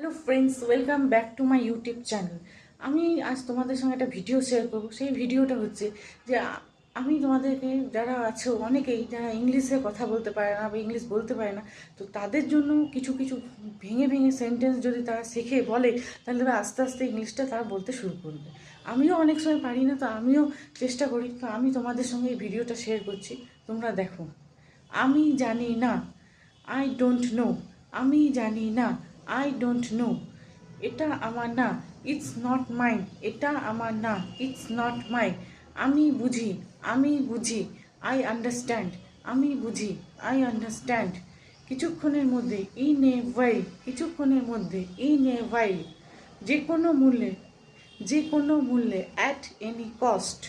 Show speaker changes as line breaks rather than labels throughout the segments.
Hello friends, welcome back to my YouTube channel. আমি আজ তোমাদের সঙ্গে একটা ভিডিও শেয়ার করবো। সেই ভিডিওটা হচ্ছে যে আমি তোমাদেরকে যারা আছো অনেকেই যারা ইংলিশে কথা বলতে পারে না বা ইংলিশ বলতে পারে না, তো তাদের জন্য কিছু কিছু ভেঙে ভেঙে সেন্টেন্স যদি তারা শেখে বলে, তাহলে তারা আস্তে আস্তে ইংলিশটা তারা বলতে শুরু করবে। আমিও অনেক সময় পারি না, তো আমিও চেষ্টা করি। তো আমি তোমাদের সঙ্গে এই ভিডিওটা শেয়ার করছি, তোমরা দেখো। আমি জানি না, আই ডোন্ট নো। আমি জানি না, আই ডোন্ট নো। এটা আমার না, ইটস নট মাইন। এটা আমার না, ইটস নট মাই। আমি বুঝি, আমি বুঝি, আই আন্ডারস্ট্যান্ড। আমি বুঝি, আই আন্ডারস্ট্যান্ড। কিছুক্ষণের মধ্যে, ইন এ ওয়াইল। কিছুক্ষণের মধ্যে, ইন এ ওয়াইল। যে কোনো মূল্যে, যে কোনো মূল্যে, অ্যাট এনি কস্ট।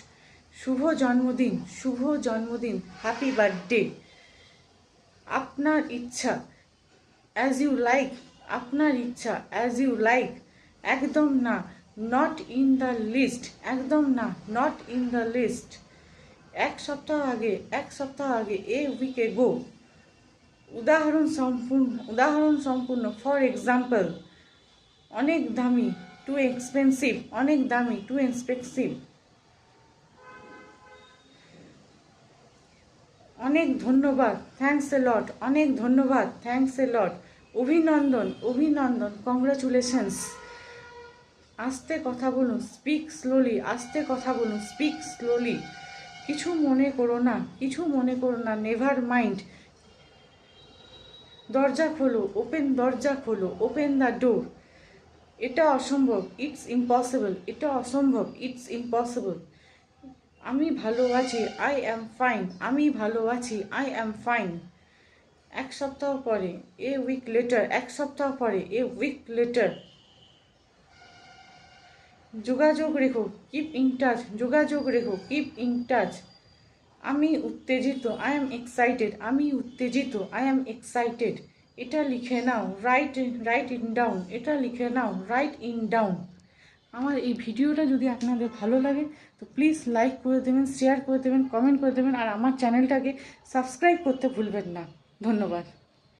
শুভ জন্মদিন, শুভ জন্মদিন, হ্যাপি বার্থডে। আপনার ইচ্ছা, অ্যাজ ইউ লাইক। আপনার ইচ্ছা, অ্যাজ ইউ লাইক। একদম না, নট ইন দ্য লিস্ট। একদম না, নট ইন দ্য লিস্ট। এক সপ্তাহ আগে, এক সপ্তাহ আগে, এ উইক এগো। উদাহরণ সম্পূর্ণ, ফর এক্সাম্পল। অনেক দামি, টু এক্সপেন্সিভ। অনেক দামি, টু এক্সপেন্সিভ। অনেক ধন্যবাদ, থ্যাঙ্কস এ লট। অনেক ধন্যবাদ, থ্যাঙ্কস এ লট। অভিনন্দন, অভিনন্দন, কংগ্রাচুলেশনস। আস্তে কথা বলুন, স্পিক স্লোলি। আস্তে কথা বলুন, স্পিক স্লোলি। কিছু মনে করো না, কিছু মনে করো না, নেভার মাইন্ড। দরজা খোলো, ওপেন দরজা খোলো, ওপেন দ্য ডোর। এটা অসম্ভব, ইটস ইম্পসিবল। এটা অসম্ভব, ইটস ইম্পসিবল। আমি ভালো আছি, আই অ্যাম ফাইন। আমি ভালো আছি, আই অ্যাম ফাইন। এক সপ্তাহ পরে, এ উইক লেটার। এক সপ্তাহ পরে, এ উইক লেটার। যোগাযোগ রেখো, কিপ ইন টাচ। যোগাযোগ রেখো, কিপ ইন টাচ। আমি উত্তেজিত, আই অ্যাম এক্সাইটেড। আমি উত্তেজিত, আই অ্যাম এক্সাইটেড। এটা লিখে নাও, রাইট রাইট ইন ডাউন। এটা লিখে নাও, রাইট ইন ডাউন। আমার এই ভিডিওটা যদি আপনাদের ভালো লাগে তো প্লিজ লাইক করে দেবেন, শেয়ার করে দেবেন, কমেন্ট করে দেবেন, আর আমার চ্যানেলটাকে সাবস্ক্রাইব করতে ভুলবেন না। ধন্যবাদ।